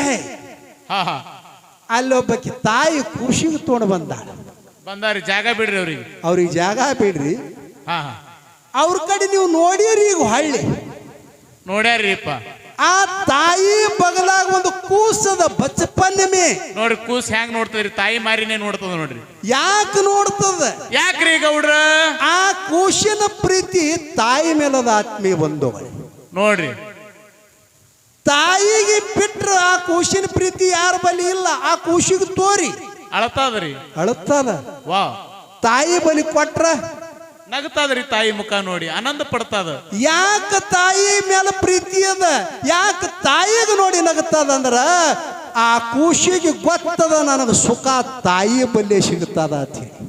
High. ಅಲ್ಲೊಬ್ಬಕಿ ತಾಯಿ ಖುಷಿಗೆ ತೊಗೊಂಡು ಬಂದಾರಿ. ಜಾಗ ಬಿಡ್ರಿ ಅವ್ರಿಗೆ ಜಾಗ ಬಿಡ್ರಿ. ಅವ್ರ ಕಡೆ ನೀವು ನೋಡಿರಿ. ಈಗ ಹಳ್ಳಿ ನೋಡ್ಯಾರಿಪ್ಪ. ಆ ತಾಯಿ ಬಗಲಾಗ ಒಂದು ಕೂಸದ ಬಚ್ಚಪನ್ನೆ ನೋಡ್ರಿ. ಕೂಸ್ ಹೆಂಗ್ ನೋಡ್ತದ್ರಿ? ತಾಯಿ ಮಾರಿನೇ ನೋಡ್ತದ ನೋಡ್ರಿ. ಯಾಕೆ ನೋಡ್ತದ? ಯಾಕ್ರಿ ಗೌಡ್ರ? ಆ ಕೂಸಿನ ಪ್ರೀತಿ ತಾಯಿ ಮೇಲದ ಆತ್ಮೀಯ ಬಂದವ ನೋಡ್ರಿ. ತಾಯಿಗೆ ಬಿಟ್ರ ಆ ಕೂಸಿನ ಪ್ರೀತಿ ಯಾರ ಬಲಿ ಇಲ್ಲ. ಆ ಕೂಸಿಗೆ ತೋರಿ ಅಳತಾದ್ರಿ. ಅಳತದ. ವಾ. ತಾಯಿ ಬಲಿ ಕೊಟ್ರ ನಗತಾದ್ರಿ. ತಾಯಿ ಮುಖ ನೋಡಿ ಆನಂದ ಪಡ್ತದ. ಯಾಕ ತಾಯಿ ಮೇಲೆ ಪ್ರೀತಿ ಅದ? ಯಾಕ ತಾಯಿಗೆ ನೋಡಿ ನಗತದ ಅಂದ್ರ ಆ ಕೂಸಿಗೆ ಗೊತ್ತದ ನನಗ ಸುಖ ತಾಯಿ ಬಲ್ಲೆ ಸಿಗುತ್ತದ ಅಂತ ಹೇಳಿ.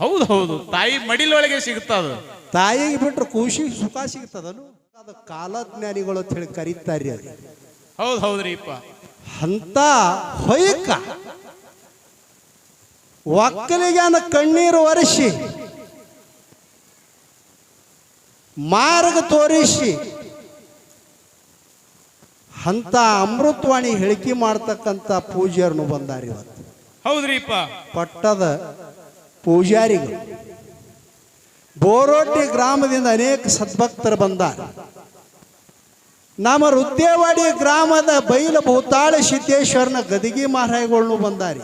ಹೌದು ಹೌದು. ತಾಯಿ ಮಡಿಲೊಳಗೆ ಸಿಗುತ್ತದ. ತಾಯಿಗೆ ಬಿಟ್ರೆ ಕೂಸಿಗೆ ಸುಖ ಸಿಗುತ್ತದನು. ಅದು ಕಾಲಜ್ಞಾನಿಗಳು ಅಂತ ಹೇಳಿ ಕರೀತಾರ್ರಿ. ಅದು ಹೌದು ಹೌದ್ರಿಪ್ಪ. ಅಂತ ಹೊಯ್ಕ ಒಕ್ಕಲಿಗಾನ ಕಣ್ಣೀರು ಒರೆಸಿ ಮಾರ್ಗ ತೋರಿಸಿ ಅಂತ ಅಮೃತವಾಣಿ ಹೇಳಿಕೆ ಮಾಡ್ತಕ್ಕಂಥ ಪೂಜಾರನು ಬಂದಾರ ಇವತ್ತು. ಹೌದ್ರಿಪ್ಪ. ಪಟ್ಟದ ಪೂಜಾರಿಗಳು ಬೋರೋಟಿ ಗ್ರಾಮದಿಂದ ಅನೇಕ ಸದ್ಭಕ್ತರು ಬಂದಾರ. ನಮ್ಮ ರುದ್ದೇವಾಡಿ ಗ್ರಾಮದ ಬೈಲ ಭೂತಾಳ ಸಿದ್ದೇಶ್ವರನ ಗದಿಗೆ ಮಹಾರಾಯಗಳನ್ನು ಬಂದಾರಿ.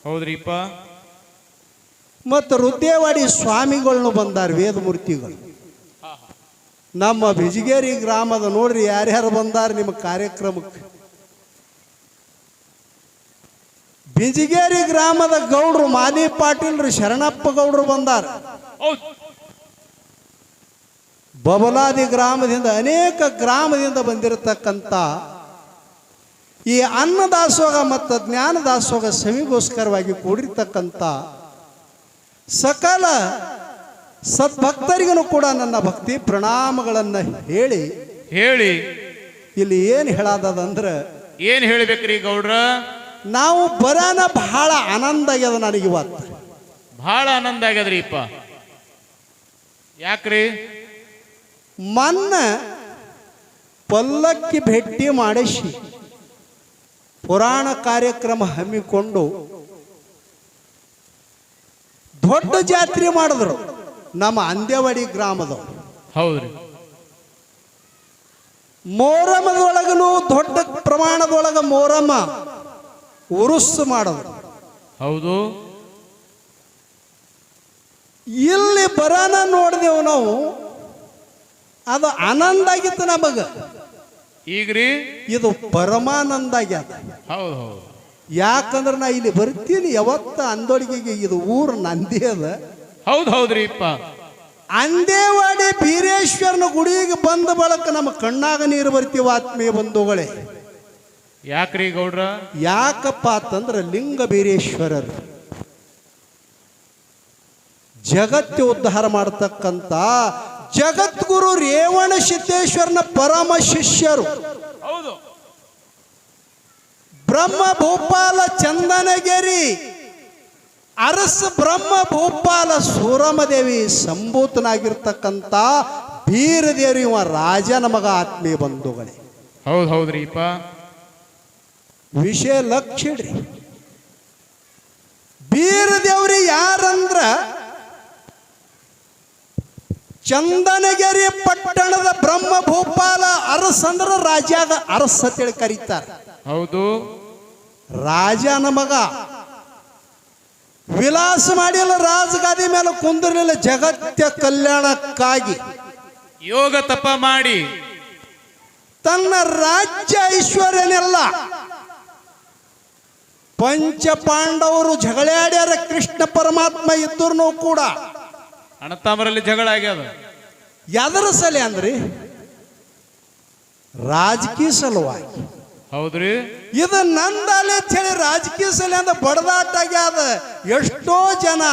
ಹೌದ್ರಿಪ್ಪ. ಮತ್ತು ರುದ್ದೇವಾಡಿ ಸ್ವಾಮಿಗಳನ್ನು ಬಂದಾರ. ವೇದಮೂರ್ತಿಗಳು. ನಮ್ಮ ಬಿಜಗೇರಿ ಗ್ರಾಮದ ನೋಡ್ರಿ ಯಾರ್ಯಾರು ಬಂದಾರ ನಿಮ್ಮ ಕಾರ್ಯಕ್ರಮಕ್ಕೆ. ಬಿಜಗೇರಿ ಗ್ರಾಮದ ಗೌಡ್ರು ಮಾಲಿ ಪಾಟೀಲ್ರು ಶರಣಪ್ಪ ಗೌಡ್ರು ಬಂದಾರ. ಬಬಲಾದಿ ಗ್ರಾಮದಿಂದ ಅನೇಕ ಗ್ರಾಮದಿಂದ ಬಂದಿರತಕ್ಕಂಥ ಈ ಅನ್ನದಾಸೋಹ ಮತ್ತು ಜ್ಞಾನದಾಸೋಹ ಸವಿಗೋಸ್ಕರವಾಗಿ ಕೂಡಿರ್ತಕ್ಕಂಥ ಸಕಲ ಸದ್ಭಕ್ತರಿಗೂ ಕೂಡ ನನ್ನ ಭಕ್ತಿ ಪ್ರಣಾಮಗಳನ್ನು ಹೇಳಿ ಇಲ್ಲಿ ಏನು ಹೇಳಾದಂದ್ರೆ ಏನ್ ಹೇಳ್ಬೇಕ್ರಿ ಗೌಡ್ರ? ನಾವು ಬರಾನ ಬಹಳ ಆನಂದ ಆಗ್ಯದ ನನಗೆ ಇವತ್ತು. ಬಹಳ ಆನಂದ ಆಗ್ಯದ್ರಿಪ್ಪ. ಯಾಕ್ರಿ? ಮನ್ನ ಪಲ್ಲಕ್ಕಿ ಭೇಟಿ ಮಾಡಿಸಿ ಪುರಾಣ ಕಾರ್ಯಕ್ರಮ ಹಮ್ಮಿಕೊಂಡು ದೊಡ್ಡ ಜಾತ್ರೆ ಮಾಡಿದ್ರು ನಮ್ಮ ಅಂದೇವಾಡಿ ಗ್ರಾಮದವರು. ಹೌದ್ರಿ. ಮೋರಮದೊಳಗನು ದೊಡ್ಡ ಪ್ರಮಾಣದೊಳಗ ಮೋರಮ್ಮ ಉರುಸ್ಸು ಮಾಡಿದ್ರು. ಹೌದು. ಇಲ್ಲಿ ಬರಾನ ನೋಡಿದೆವು ನಾವು. ಅದು ಆನಂದ ಆಗಿತ್ತು ನಮಗ. ಈಗ್ರಿ ಇದು ಪರಮಾನಂದ ಆಗ್ಯದ. ಹೌದು ಹೌದು. ಯಾಕಂದ್ರೆ ನಾ ಇಲ್ಲಿ ಬರ್ತೀನಿ ಯಾವತ್ತ ಅಂದೋಳಿಗೆ. ಇದು ಊರು ನಂದಿ ಅದ. ಹೌದು ಹೌದ್ರಿಪ್ಪ. ಅಂದೇವಾಡಿ ಬೀರೇಶ್ವರನ ಗುಡಿಗೆ ಬಂದ ಬಳಕ ನಮ್ಮ ಕಣ್ಣಾಗ ನೀರು ಬರ್ತೀವ ಆತ್ಮೀಯ ಬಂಧುಗಳೇ. ಯಾಕ್ರಿ ಗೌಡ್ರ? ಯಾಕಪ್ಪ ಅಂತಂದ್ರೆ ಲಿಂಗ ಬೀರೇಶ್ವರರು ಜಗತ್ತು ಉದ್ಧಾರ ಮಾಡತಕ್ಕಂತ ಜಗದ್ಗುರು ರೇವಣ ಸಿದ್ದೇಶ್ವರನ ಪರಮ ಶಿಷ್ಯರು. ಹೌದು. ಬ್ರಹ್ಮ ಭೂಪಾಲ ಚಂದನಗಿರಿ ಅರಸ ಬ್ರಹ್ಮ ಭೂಪಾಲ ಸೂರಮದೇವಿ ಸಂಭೂತನಾಗಿರ್ತಕ್ಕಂಥ ಬೀರದೇವ್ರಿ ಇವ ರಾಜನ ಮಗ ಆತ್ಮೀಯ ಬಂಧುಗಳೇ. ಹೌದು ಹೌದ್ರಿಪ್ಪ. ವಿಷಯ ಲಕ್ಷ್ಯ ಇಡ್ರಿ. ಬೀರದೇವ್ರಿ ಯಾರಂದ್ರ ಚಂದನಗಿರಿ ಪಟ್ಟಣದ ಬ್ರಹ್ಮ ಭೂಪಾಲ ಅರಸಂದ್ರ ರಾಜಾದ ಅರಸ ಅಂತೇಳಿ ಕರೀತಾರೆ. ಹೌದು. ರಾಜನ ಮಗ ವಿಲಾಸ ಮಾಡಿಲ್ಲ, ರಾಜಗಾದಿ ಮೇಲೆ ಕುಂದಿರಲಿಲ್ಲ. ಜಗತ್ಯ ಕಲ್ಯಾಣಕ್ಕಾಗಿ ಯೋಗ ತಪ ಮಾಡಿ ತನ್ನ ರಾಜ್ಯ ಐಶ್ವರ್ಯನೆಲ್ಲ ಪಂಚ ಪಾಂಡವರು ಜಗಳಾಡ್ಯಾರ. ಕೃಷ್ಣ ಪರಮಾತ್ಮ ಇದ್ರೂ ಕೂಡ ಅಣ್ಣತಮ್ಮರಲ್ಲಿ ಜಗಳ ಆಗ್ಯದ. ಎದರ ಸಲ ಅಂದ್ರಿ? ರಾಜಕೀಯ ಸಲುವಾಗಿ. ಹೌದ್ರಿ. ಇದು ನಂದಲೆ ಹೇಳಿ ರಾಜಕೀಯ ಸಲ ಅಂದ ಬಡದಾಟ ಆಗ್ಯಾದ. ಎಷ್ಟೋ ಜನ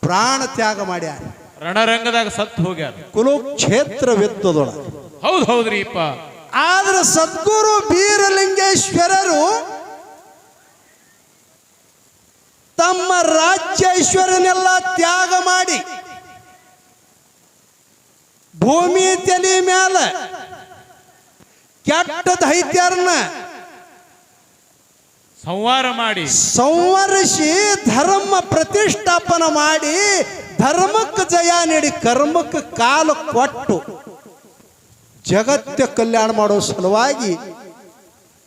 ಪ್ರಾಣ ತ್ಯಾಗ ಮಾಡ್ಯಾರ. ರಣರಂಗದಾಗ ಸತ್ತು ಹೋಗ್ಯಾರ. ಕುರುಕ್ಷೇತ್ರವಿತ್ತದೊಳಗೆ. ಹೌದು ಹೌದ್ರಿಪ್ಪ. ಆದ್ರೆ ಸದ್ಗುರು ಬೀರಲಿಂಗೇಶ್ವರರು ತಮ್ಮ ರಾಜ್ಯ ಐಶ್ವರ್ಯನೆಲ್ಲ ತ್ಯಾಗ ಮಾಡಿ ಭೂಮಿ ತಲೆ ಮ್ಯಾಲ ಕೆಟ್ಟ ದೈತ್ಯರನ್ನ ಸಂವಾರ ಮಾಡಿ ಸಂವರಿಸಿ ಧರ್ಮ ಪ್ರತಿಷ್ಠಾಪನ ಮಾಡಿ ಧರ್ಮಕ್ಕೆ ಜಯ ನೀಡಿ ಕರ್ಮಕ್ಕೆ ಕಾಲು ಕೊಟ್ಟು ಜಗತ್ತ ಕಲ್ಯಾಣ ಮಾಡೋ ಸಲುವಾಗಿ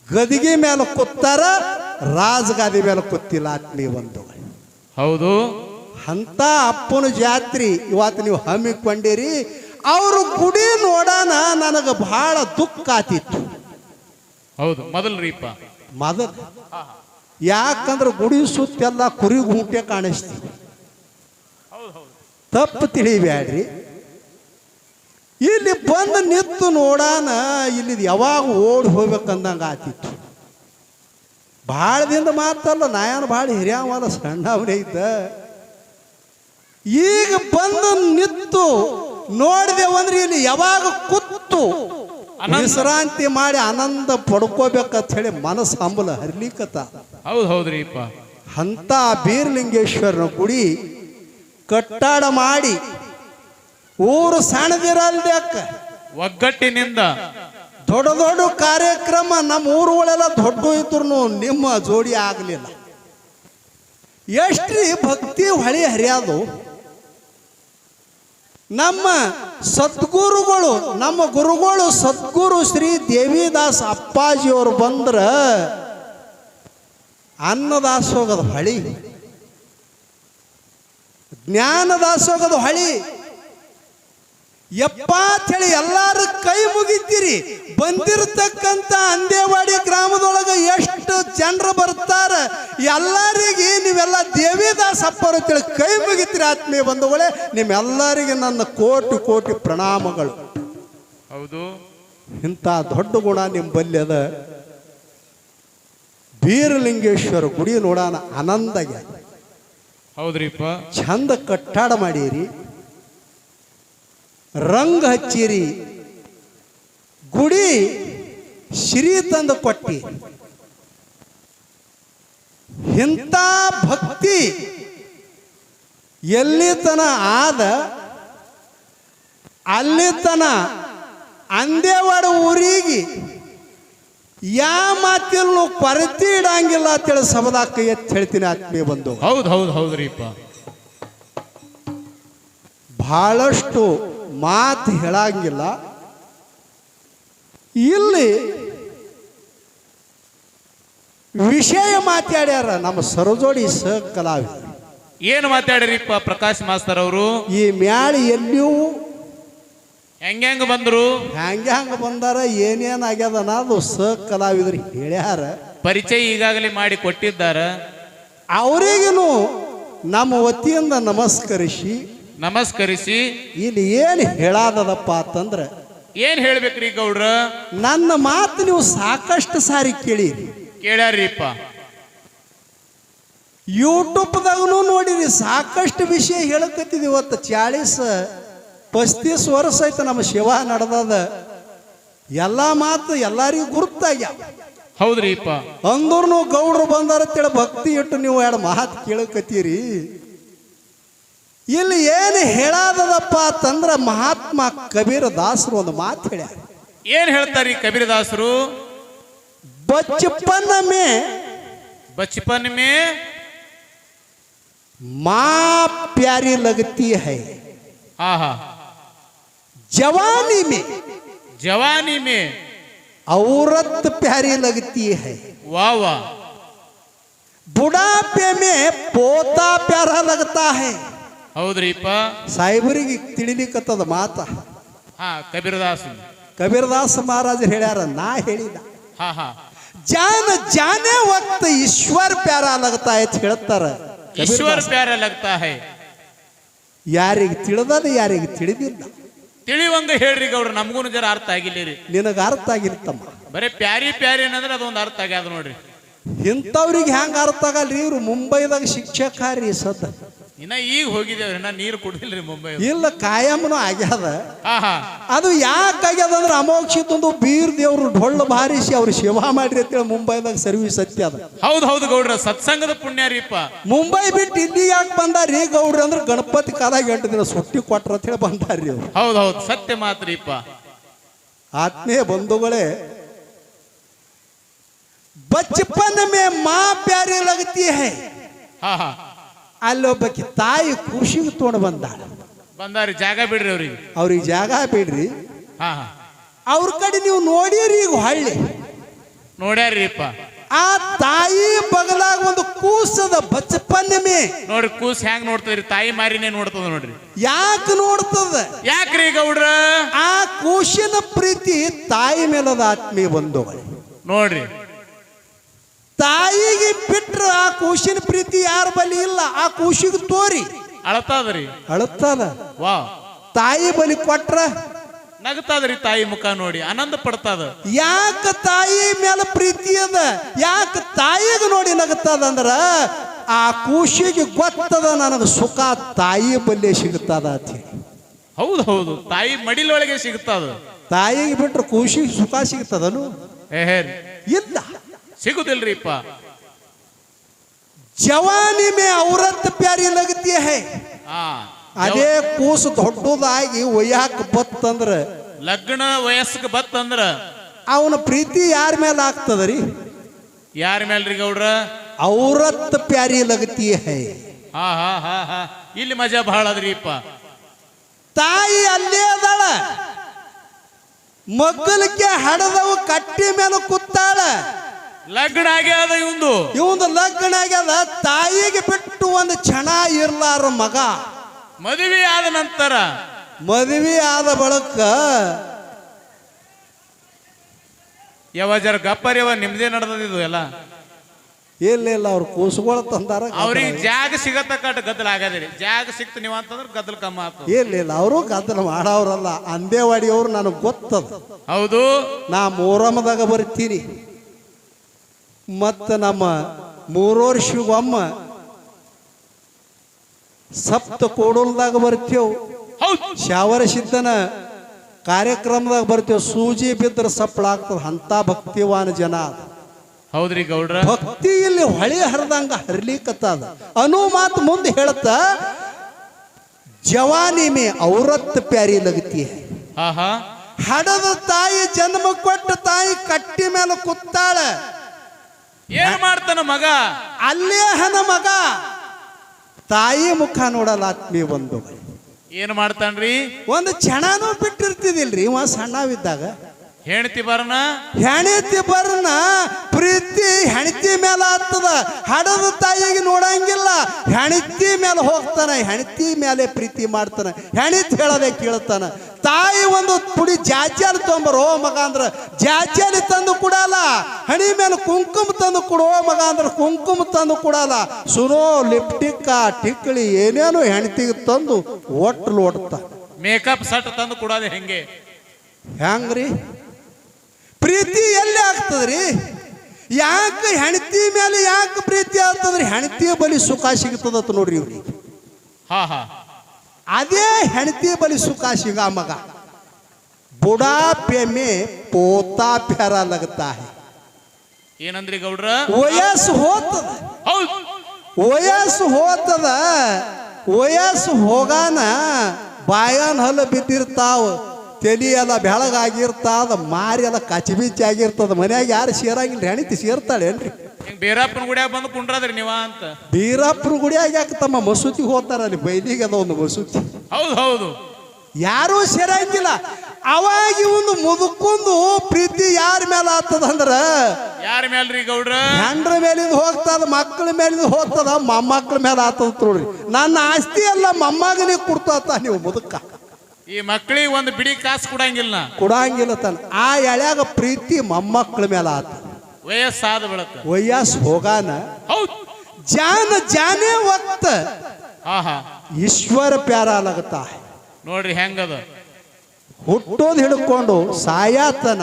ಗದಿಗೆ ಮೇಲೆ ಕೂತಾರ, ರಾಜಗಾದಿ ಮೇಲೆ ಕೂತಿಲ್ಲ ಆತ್ಮೀಯ ಒಂದು. ಹೌದು. ಅಂತ ಅಪ್ಪನ ಜಾತ್ರೆ ಇವತ್ತು ನೀವು ಹಮ್ಮಿಕೊಂಡಿರಿ. ಅವರು ಗುಡಿ ನೋಡಾನ ನನಗೆ ಬಹಳ ದುಃಖ ಆತಿತ್ತು. ಹೌದು ಮೊದಲ್ರೀಪ ಮೊದಲು ಯಾಕಂದ್ರೆ ಗುಡಿ ಸುತ್ತೆಲ್ಲ ಕುರಿ ಗುಂಪೆ ಕಾಣಿಸ್ತೀವಿ. ತಪ್ಪು ತಿಳಿಬ್ಯಾಡ್ರಿ. ಇಲ್ಲಿ ಬಂದು ನಿಂತು ನೋಡಾನ ಇಲ್ಲಿ ಯಾವಾಗ ಓಡಿ ಹೋಗ್ಬೇಕಂದಂಗ ಆತಿತ್ತು. ಭಾಳ ದಿನ ಮಾತಲ್ಲ, ನಾಯನ ಭಾಳ ಹಿರಿಯವಲ್ಲ, ಸಣ್ಣವನೇ ಇದ್ದ. ಈಗ ಬಂದು ನಿಂತು ನೋಡಿದೆವಂದ್ರೆ ಇಲ್ಲಿ ಯಾವಾಗ ಕೂತು ವಿಶ್ರಾಂತಿ ಮಾಡಿ ಆನಂದ ಪಡ್ಕೋಬೇಕಂತ ಹೇಳಿ ಮನಸ್ಸು ಹಂಬಲ ಹರಿಲಿಕ್ಕತ್ತ. ಹೌದು ಹೌದ್ರಿಪ್ಪ. ಅಂತ ಬೀರಲಿಂಗೇಶ್ವರನ ಗುಡಿ ಕಟ್ಟಾಡ ಮಾಡಿ ಊರು ಸಣ್ಣದಿರಲ್ದಕ್ಕ ಒಗ್ಗಟ್ಟಿನಿಂದ ದೊಡ್ಡ ದೊಡ್ಡ ಕಾರ್ಯಕ್ರಮ ನಮ್ಮ ಊರುಗಳೆಲ್ಲ ದೊಡ್ಡ ಇದ್ರು ನಿಮ್ಮ ಜೋಡಿ ಆಗಲಿಲ್ಲ. ಎಷ್ಟ್ರಿ ಭಕ್ತಿ ಹೊಳಿ ಹರಿಯೋದು. ನಮ್ಮ ಸದ್ಗುರುಗಳು, ನಮ್ಮ ಗುರುಗಳು ಸದ್ಗುರು ಶ್ರೀ ದೇವಿದಾಸ್ ಅಪ್ಪಾಜಿಯವರು ಬಂದ್ರ ಅನ್ನದಾಸೋಗದ ಹೊಳಿ, ಜ್ಞಾನದಾಸೋಗದ ಹೊಳಿ. ಯಪ್ಪ ಹೇಳಿ ಎಲ್ಲಾರು ಕೈ ಮುಗಿತೀರಿ. ಬಂದಿರತಕ್ಕಂತ ಅಂದೇವಾಡಿ ಗ್ರಾಮದೊಳಗೆ ಎಷ್ಟು ಜನರು ಬರ್ತಾರ, ಎಲ್ಲರಿಗೆ ನೀವೆಲ್ಲ ದೇವಿದಾಸ್ ಅಪ್ಪರು ತಿಳಿ ಕೈ ಮುಗಿತೀರಿ. ಆತ್ಮೀಯ ಬಂಧುಗಳೇ, ನಿಮ್ಮೆಲ್ಲರಿಗೆ ನನ್ನ ಕೋಟಿ ಕೋಟಿ ಪ್ರಣಾಮಗಳು. ಹೌದು. ಇಂಥ ದೊಡ್ಡ ಗುಣ ನಿಮ್ಮಲ್ಲಿ ಅದ. ಬೀರಲಿಂಗೇಶ್ವರ ಗುಡಿ ನೋಡೋಣ ಆನಂದಗೆ. ಹೌದ್ರಿಪ್ಪ. ಚಂದ ಕಟ್ಟಾಡ ಮಾಡೀರಿ, ರಂಗ ಹಚ್ಚಿರಿ, ಗುಡಿ ಶ್ರೀ ತಂದು ಕೊಟ್ಟಿ. ಇಂಥ ಭಕ್ತಿ ಎಲ್ಲಿತನ ಆದ ಅಲ್ಲಿತನ ಅಂದೇವಾಡ ಊರಿಗೆ ಯಾ ಮಾತಿಲ್ ಕೊರತೆ ಇಡಂಗಿಲ್ಲ ಅಂತೇಳಿ ಸಬದಾ ಕೈ ಎತ್ತಿ ಹೇಳ್ತೀನಿ ಆತ್ಮೀಯ ಬಂದು. ಹೌದು ಹೌದು ಹೌದ್ರಿಪ್ಪ. ಬಹಳಷ್ಟು ಮಾತು ಹೇಳಂಗಿಲ್ಲ. ಇಲ್ಲಿ ವಿಷಯ ಮಾತಾಡ್ಯಾರ ನಮ್ಮ ಸರಜೋಡಿ ಕಲಾವಿದರು. ಏನು ಮಾತಾಡ್ರಿಪ್ಪ ಪ್ರಕಾಶ್ ಮಾಸ್ತರ್ ಅವರು? ಈ ಮ್ಯಾಳಿ ಎಲ್ಲಿಯೂ ಹೆಂಗ ಬಂದ್ರು, ಹೆಂಗ ಬಂದಾರ, ಏನೇನ್ ಆಗ್ಯದ ಅನ್ನೋದು ಕಲಾವಿದರು ಹೇಳ್ಯಾರ. ಪರಿಚಯ ಈಗಾಗಲೇ ಮಾಡಿ ಕೊಟ್ಟಿದ್ದಾರ. ಅವರಿಗೂ ನಮ್ಮ ವತಿಯಿಂದ ನಮಸ್ಕರಿಸಿ ಇಲ್ಲಿ ಏನು ಹೇಳಾದದಪ್ಪ ಅಂತಂದ್ರೆ, ಏನ್ ಹೇಳ್ಬೇಕ್ರಿ ಗೌಡ್ರ? ನನ್ನ ಮಾತು ನೀವು ಸಾಕಷ್ಟು ಸಾರಿ ಕೇಳಿರಿ, ಕೇಳ್ಯಾರಿಪ್ಪ. ಯೂಟ್ಯೂಬ್ದಾಗೂ ನೋಡಿರಿ, ಸಾಕಷ್ಟು ವಿಷಯ ಹೇಳಕತ್ತಿದ್ವಿ. ಇವತ್ತು 40-35 ವರ್ಷ ಆಯ್ತು ನಮ್ಮ ಸೇವಾ ನಡೆದದ. ಎಲ್ಲ ಮಾತು ಎಲ್ಲರಿಗೂ ಗುರುತಾಗ್ಯಾವ. ಹೌದ್ರಿಪ್ಪ. ಅಂದ್ರೂ ಗೌಡ್ರು ಬಂದಾರಂತೇಳಿ ಭಕ್ತಿ ಇಟ್ಟು ನೀವು ಎರಡು ಮಾತು ಕೇಳಕತ್ತೀರಿ. ಇಲ್ಲಿ ಏನು ಹೇಳಾದದಪ್ಪ ಅಂತಂದ್ರ ಮಹಾತ್ಮ ಕಬೀರ ದಾಸರು ಒಂದು ಮಾತು ಹೇಳ್ಯಾರ. ಏನ್ ಹೇಳ್ತಾರಿ ಕಬೀರ ದಾಸರು? ಬಚಪನ್ ಮೇ माँ प्यारी लगती है, जवानी में औरत प्यारी लगती है, वाह वाह, बुढ़ापे में पोता प्यारा लगता है. ಹೌದ್ರಿಪ್ಪ. ಸಾಹೇಬರಿಗೆ ತಿಳಿಲಿಕ್ಕತ್ತದ ಮಾತ. ಕಬೀರದಾಸ ಮಹಾರಾಜರು ಹೇಳ್ಯಾರ, ನಾ ಹೇಳಿದ. ಜಾನೆ ವಕ್ತ ಈಶ್ವರ ಪ್ಯಾರ लगता है ಹೇಳ್ತಾರ. ईश्वर प्यारा लगता है. ಯಾರಿಗೆ ತಿಳಿದದ ಯಾರಿಗೆ ತಿಳಿದಿಲ್ಲ. ತಿಳಿವಂಗ ಹೇಳ್ರಿ ಗೌಡ್ರ, ನಮಗೂ ಜರ ಅರ್ಥ ಆಗಿಲ್ಲ. ನಿನಗ ಅರ್ಥ ಆಗಿರ್ತಮ್ಮ. ಬರೇ ಪ್ಯಾರಿ ಪ್ಯಾರಿ ಅನ್ನಂದ್ರೆ ಅದೊಂದು ಅರ್ಥ ಆಗ್ಯಾದ ನೋಡ್ರಿ. ಇಂಥವ್ರಿಗೆ ಹೆಂಗ ಅರ್ಥ ಆಗಲ್ರಿ? ಇವ್ರು ಮುಂಬೈದಾಗ ಶಿಕ್ಷಕಾರಿ ಸದ್ದ. ಇನ್ನ ಈಗ ಹೋಗಿದ್ದೇವ್ರಿ, ನಾ ನೀರು ಕುಡಿದಿಲ್ರಿ ಮುಂಬೈ. ಇಲ್ಲ, ಕಾಯಂನು ಆಗ್ಯಾದ. ಅದು ಯಾಕೆ ಆಗ್ಯದ ಅಂದ್ರೆ ಅಮೋಕ್ಷಿತಂದು ಬೀರ್ ದೇವ್ರು ಢೊಳ್ಳು ಬಾರಿಸಿ ಅವ್ರು ಸೇವಾ ಮಾಡ್ರಿ ಅಂತೇಳಿ ಮುಂಬೈದಾಗ ಸರ್ವಿಸ್ ಸತ್ಯ ಅದ. ಹೌದು ಹೌದು ಗೌಡ್ರ, ಸತ್ಸಂಗದ ಪುಣ್ಯ ರೀಪ. ಮುಂಬೈ ಬಿಟ್ಟು ಇಲ್ಲಿ ಯಾಕೆ ಬಂದಾರ್ರಿ ಗೌಡ್ರಿ ಅಂದ್ರೆ ಗಣಪತಿ ಕಾಲಾಗ 8 ದಿನ ಸುಟ್ಟಿ ಕೊಟ್ರ ಅಂತ ಹೇಳಿ ಬಂದಾರ್ರಿ ಅವ್ರು. ಹೌದು ಹೌದು, ಸತ್ಯ ಮಾತ್ರಿಪ್ಪ. ಆತ್ಮೀಯ ಬಂಧುಗಳೇ, बचपन में माँ प्यारी लगती है ಹಾ ಹಾ ಅಲ್ಲೊಬ್ಬಕಿ ತಾಯಿ ಖುಷಿಗೆ ತೊಗೊಂಡು ಬಂದಾಳ ಬಂದಾರಿ ಜಾಗ ಬಿಡ್ರಿ ಅವ್ರಿಗೆ ಅವ್ರಿಗೆ ಜಾಗ ಬಿಡ್ರಿ ಹಾ ಹಾ ಅವ್ರ ಕಡೆ ನೀವು ನೋಡಿರಿ ಈಗ ಹಳ್ಳಿ ನೋಡ್ಯಾರಿಪ್ಪ ಆ ತಾಯಿ ಬಗಲಾಗ ಒಂದು ಕೂಸದ ಬಚಪನ್ ಮೇ ನೋಡ್ರಿ ಕೂಸ್ ಹ್ಯಾಂಗ್ ನೋಡ್ತದ್ರಿ ತಾಯಿ ಮಾರಿನೇ ನೋಡ್ತದ ನೋಡ್ರಿ ಯಾಕೆ ನೋಡ್ತದ ಯಾಕ್ರಿ ಗೌಡ್ರ ಆ ಕೂಸಿನ ಪ್ರೀತಿ ತಾಯಿ ಮೇಲದ ಆತ್ಮೀಯ ಬಂಧುಗಳು ನೋಡ್ರಿ ತಾಯಿಗೆ ಬಿಟ್ರ ಆ ಕೂಸಿನ ಪ್ರೀತಿ ಯಾರ ಬಲಿ ಇಲ್ಲ ಆ ಕೂಸಿಗೆ ತೋರಿ ಅಳತಾದ್ರಿ ಅಳುತ್ತದ ವಾ ತಾಯಿ ಬಲಿ ಕೊಟ್ರ ನಗತಾದ್ರಿ ತಾಯಿ ಮುಖ ನೋಡಿ ಆನಂದ ಪಡ್ತದ ಯಾಕ ತಾಯಿ ಮೇಲೆ ಪ್ರೀತಿ ಅದ ಯಾಕ ತಾಯಿಗೆ ನೋಡಿ ನಗತ್ತದ ಅಂದ್ರ ಆ ಕೂಸಿಗೆ ಗೊತ್ತದ ನನಗ ಸುಖ ತಾಯಿ ಬಲ್ಲೆ ಸಿಗುತ್ತದ ಅಂತ ಹೇಳಿ. ಹೌದು ಹೌದು ತಾಯಿ ಮಡಿಲೊಳಗೆ ಸಿಗುತ್ತದ ತಾಯಿಗೆ ಬಿಟ್ರೆ ಕೂಸಿಗೆ ಸುಖ ಸಿಗುತ್ತದನು ಏ ಇಲ್ಲ ಸಿಗುದಿಲ್ರಿಪ್ಪ ಜವಾನಿ ಮೇ ಔರತ್ ಪ್ಯಾರಿ ಲಗತಿ ಹೈ ಹಾ ಅದೇ ಕೂಸು ದೊಡ್ಡದಾಗಿ ಒಯ್ಯಾಕ ಬತ್ತಂದ್ರ ಲಗ್ನ ವಯಸ್ಸಿಗೆ ಬತ್ತಂದ್ರ ಅವನ ಪ್ರೀತಿ ಯಾರ ಮೇಲೆ ಆಗ್ತದ ರೀ ಯಾರ ಮೇಲ್ರಿ ಗೌಡ್ರ ಔರತ್ ಪ್ಯಾರಿ ಲಗತಿ ಹೈ ಹಾ ಹಾ ಹಾ ಹಾ ಇಲ್ಲಿ ಮಜಾ ಬಹಳ ಅದ್ರಿಪ್ಪ ತಾಯಿ ಅಲ್ಲೇ ಅದಾಳ ಮಗ್ಗಲಕ್ಕೆ ಹಡದವು ಕಟ್ಟಿ ಮೇಲೆ ಕೂತಾಳ ಲಗ್ನ ಆಗ್ಯಾದ ಇವಂದು ಲಗ್ನ ಆಗ್ಯದ ತಾಯಿಗೆ ಬಿಟ್ಟು ಒಂದು ಕ್ಷಣ ಇರ್ಲಾರ ಮಗ ಮದುವೆ ಆದ ನಂತರ ಮದುವೆ ಆದ ಬಳಿಕ ಜರ ಗಪ್ಪರ್ ನಿಮ್ದೇ ನಡೆದಿದ್ದು ಎಲ್ಲ ಇಲ್ಲ ಅವ್ರು ಕೂಸುಗಳ ತಂದಾರ ಅವ್ರಿಗೆ ಜಾಗ ಸಿಗತಕ್ಕ ಗದ್ದಲ ಆಗದ್ರಿ ಜಾಗ ಸಿಕ್ತು ನೀವು ಅಂತಂದ್ರೆ ಗದ್ದಲ ಕಮ್ಮ ಆತು ಇಲ್ಲ ಅವರು ಗದ್ದಲ ಮಾಡವ್ರಲ್ಲ ಅಂದೇವಾಡಿ ಅವ್ರು ನನಗೆ ಗೊತ್ತದ ಹೌದು ನಾ ಮೂರಮ್ಮದಾಗ ಬರ್ತೀನಿ ಮತ್ತ ನಮ್ಮ 3 ವರ್ಷಗೊಮ್ಮ ಸಪ್ತ ಕೋಡಲ್ದಾಗ ಬರ್ತೇವ್ ಹೌದು ಶಾವರ ಸಿದ್ಧನ ಕಾರ್ಯಕ್ರಮದಾಗ ಬರ್ತೇವ್ ಸೂಜಿ ಬಿದ್ದರೆ ಸಪ್ಪಳ ಆಗ್ತದ ಅಂತ ಭಕ್ತಿವಾನ ಜನ ಹೌದ್ರಿ ಗೌಡ್ರ ಭಕ್ತಿ ಇಲ್ಲಿ ಹೊಳೆ ಹರಿದಂಗ ಹರ್ಲಿಕ್ಕತ್ತದ ಅನು ಮಾತು ಮುಂದೆ ಹೇಳುತ್ತ ಜವಾನಿ ಮೇ ಔರತ್ ಪ್ಯಾರಿ ಲಗತಿ ಹಾ ಹಾ ಹಡದ ತಾಯಿ ಜನ್ಮ ಕೊಟ್ಟ ತಾಯಿ ಕಟ್ಟಿ ಮೇಲೆ ಕೂತಾಳ ಏನ್ ಮಾಡ್ತಾನ ಮಗ ಅಲ್ಲೇ ಹನ ಮಗ ತಾಯಿ ಮುಖ ನೋಡಲ್ಲ ಆತ್ಮೀಯ ಬಂದು ಏನ್ ಮಾಡ್ತಾನ್ರಿ ಒಂದು ಕ್ಷಣನೂ ಬಿಟ್ಟಿರ್ತಿದಿಲ್ರಿ ಇವ ಸಣ್ಣವಿದ್ದಾಗ ಹೆಣ್ತಿ ಬರನ ಹೆಣತಿ ಬರ್ನ ಪ್ರೀತಿ ಹೆಣತಿ ಮೇಲೆ ಆಗ್ತದ ಹಡದ ತಾಯಿಗೆ ನೋಡಂಗಿಲ್ಲ ಹೆಣತಿ ಮೇಲೆ ಹೋಗ್ತಾನ ಹೆಣತಿ ಮೇಲೆ ಪ್ರೀತಿ ಮಾಡ್ತಾನ ಹೆಣತಿ ಹೇಳದೆ ಕೇಳ್ತಾನ ತಾಯಿ ಒಂದು ಪುಡಿ ಜಾಜ್ಯಾಲಿ ತೊಂಬರೋ ಮಗ ಅಂದ್ರ ಜಾಜ್ಯಾಲಿ ತಂದು ಕೊಡಲ್ಲ ಹಣಿ ಮೇಲೆ ಕುಂಕುಮ ತಂದು ಕೊಡೋ ಮಗ ಅಂದ್ರ ಕುಂಕುಮ ತಂದು ಕೊಡಲ್ಲ ಸುನೋ ಲಿಪ್ಟಿಕ್ಕ ಟಿಕ್ಕಳಿ ಏನೇನು ಹೆಣತಿಗೆ ತಂದು ಒಟ್ಟು ಲೋಡ್ತ ಮೇಕಪ್ ಸಟ್ ತಂದು ಕೊಡೋದು ಹೆಂಗೆ ಹೆಂಗ್ರಿ ಪ್ರೀತಿ ಎಲ್ಲಿ ಆಗ್ತದ್ರಿ ಯಾಕೆ ಹೆಣತಿ ಮೇಲೆ ಯಾಕೆ ಪ್ರೀತಿ ಆಗ್ತದ್ರಿ ಹೆಣತಿಯ ಬಲಿ ಸುಖ ಸಿಗ್ತದತ್ ನೋಡ್ರಿ ಇವ್ರಿಗೆ ಹಾ ಹಾ ಅದೇ ಹೆಣತಿ ಬಲಿ ಸುಖ ಸಿಗ ಮಗ ಬುಢಾಪೆ ಮೇ ಪೋತಾ ಪ್ಯಾರ ಲಗತಾ ಹೈ ಏನಂದ್ರಿ ಗೌಡ್ರ ವಯಸ್ಸು ಹೋತದ ಹೌದು ವಯಸ್ಸು ಹೋತದ ವಯಸ್ಸು ಹೋಗಾನ ಬಾಯನ್ ಹಲ್ಲು ಬಿದ್ದಿರ್ತಾವ ತಲಿ ಎಲ್ಲ ಬೆಳಗಾಗಿರ್ತಾದ ಮಾರಿ ಎಲ್ಲ ಕಚಿಬಿಚ್ಚಿ ಆಗಿರ್ತದ ಮನ್ಯಾಗ ಯಾರು ಸೇರಂಗಿಲ್ಲ ಹೆಣಿತಿ ಸೇರ್ತಾಳೆ ಏನ್ರಿ ಬೇರಪ್ಪನ ಗುಡಿಯಾಗ ಬಂದು ಕುಂಡ್ರದ್ರಿ ನೀವ ಅಂತ ಬೀರಪ್ಪನ ಗುಡಿಯಾಗ ಯಾಕೆ ತಮ್ಮ ಮಸೂತಿ ಹೋಗ್ತಾರ ಅಲ್ಲಿ ಬೈಲಿಗೆ ಅದ ಒಂದು ಮಸೂತಿ ಹೌದು ಹೌದು ಯಾರೂ ಸೇರಂಗಿಲ್ಲ ಅವಾಗ ಒಂದು ಮುದುಕೊಂದು ಪ್ರೀತಿ ಯಾರ ಮೇಲೆ ಆಗ್ತದ ಅಂದ್ರ ಯಾರ ಮೇಲ್ರಿ ಗೌಡ್ರ ಹೆಂಡ್ರ ಮೇಲಿಂದ ಹೋಗ್ತದ ಮಕ್ಕಳ ಮೇಲಿಂದ ಹೋಗ್ತದ ಮೊಮ್ಮಕ್ಕಳ ಮೇಲೆ ಆಗ್ತದ ನೋಡ್ರಿ ನನ್ನ ಆಸ್ತಿ ಎಲ್ಲ ಮೊಮ್ಮಗನಿಗೆ ಕೊಡ್ತಾತ ನೀವು ಮುದುಕ ಈ ಮಕ್ಕಳಿಗೆ ಒಂದು ಬಿಡಿ ಕಾಸು ಕೊಡಂಗಿಲ್ಲ ತನ್ನ ಆ ಎಳ್ಯಾಗ ಪ್ರೀತಿ ಮೊಮ್ಮಕ್ಕಳ ಮೇಲೆ ಆತ ವಯಸ್ಸಾದ ಬಳಕ ವಯಸ್ಸು ಹೋಗಾನ ಹೌದು ಜಾನೇ ವಕ್ತ ಹಾ ಹಾ ಈಶ್ವರ ಪ್ಯಾರ ಲಗತಾ ನೋಡ್ರಿ ಹೆಂಗದ ಹುಟ್ಟೋದು ಹಿಡ್ಕೊಂಡು ಸಾಯಾತನ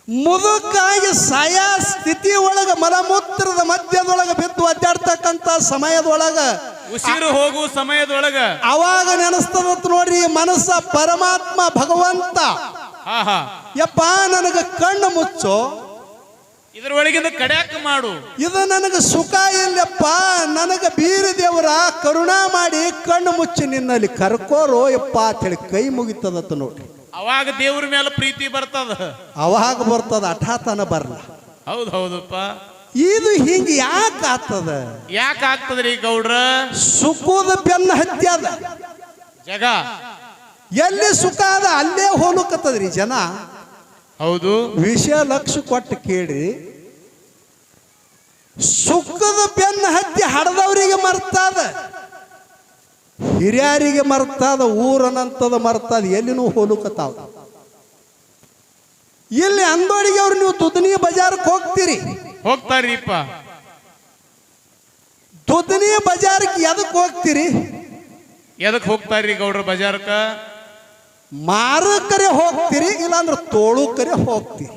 ಮುದುಕಾಗಿ ಸಾಯಾ ಸ್ಥಿತಿ ಒಳಗ ಮಲಮೂತ್ರದ ಮಧ್ಯದೊಳಗ ಬಿದ್ದು ಅಡ್ಡಾಡ್ತಕ್ಕಂತ ಸಮಯದೊಳಗ ಉಸಿರು ಹೋಗುವ ಸಮಯದೊಳಗ ಅವಾಗ ನೆನಸ್ತದಂತ ನೋಡ್ರಿ ಮನಸ್ಸ ಪರಮಾತ್ಮ ಭಗವಂತ ಹಾ ಹಾ ಯಪ್ಪ ನನಗ ಕಣ್ಣು ಮುಚ್ಚೋ ಇದ್ರೊಳಗಿಂದ ಕಡ್ಯಾಕ ಮಾಡು ಇದು ನನಗ ಸುಖ ಇಲ್ಲಪ್ಪ ನನಗ ಬೀರ ದೇವರ ಕರುಣಾ ಮಾಡಿ ಕಣ್ಣು ಮುಚ್ಚಿ ನಿನ್ನಲ್ಲಿ ಕರ್ಕೋರೋ ಯಪ್ಪ ಅಂತ ಹೇಳಿ ಕೈ ಮುಗಿತದತ್ತ ನೋಡ್ರಿ ಅವಾಗ ದೇವ್ರ ಮೇಲೆ ಪ್ರೀತಿ ಬರ್ತದ. ಅವಾಗ ಬರ್ತದ, ಹಠಾತನ ಬರಲ್ಲ. ಹೌದ್ ಹೌದಪ್ಪ. ಇದು ಹಿಂಗ ಯಾಕೆ ಆಗ್ತದ? ಯಾಕೆ ಆಗ್ತದ್ರಿ ಗೌಡ್ರ? ಸುಖದ ಬೆನ್ನ ಹತ್ಯದ ಜಗ. ಎಲ್ಲಿ ಸುಖ ಅದ ಅಲ್ಲೇ ಹೋಲುಕತ್ತದ್ರಿ ಜನ. ಹೌದು. ವಿಷಯ ಲಕ್ಷ ಕೊಟ್ಟು ಕೇಳಿ. ಸುಖದ ಬೆನ್ನ ಹತ್ತಿ ಹಡದವರಿಗೆ ಮರ್ತದ, ಹಿರಿಯರಿಗೆ ಮರ್ತದ, ಊರನಂತದ ಮರ್ತದ, ಎಲ್ಲಿನೂ ಹೋಲುಕತ್ತಾವ. ಇಲ್ಲಿ ಅಂದೋಡಿಗೆ ಅವ್ರು ನೀವು ತುದನಿ ಬಜಾರ್ಕ್ ಹೋಗ್ತೀರಿ. ಹೋಗ್ತಾರ್ರಿಪ್ಪ. ತುದನಿ ಬಜಾರ್ಕ್ ಎದಕ್ ಹೋಗ್ತೀರಿ? ಎದಕ್ ಹೋಗ್ತಾರ್ರಿ ಗೌಡ್ರ ಬಜಾರ್ಕ? ಮಾರಕರೆ ಹೋಗ್ತೀರಿ, ಇಲ್ಲಾಂದ್ರೆ ತೋಳುಕರೆ ಹೋಗ್ತೀರಿ.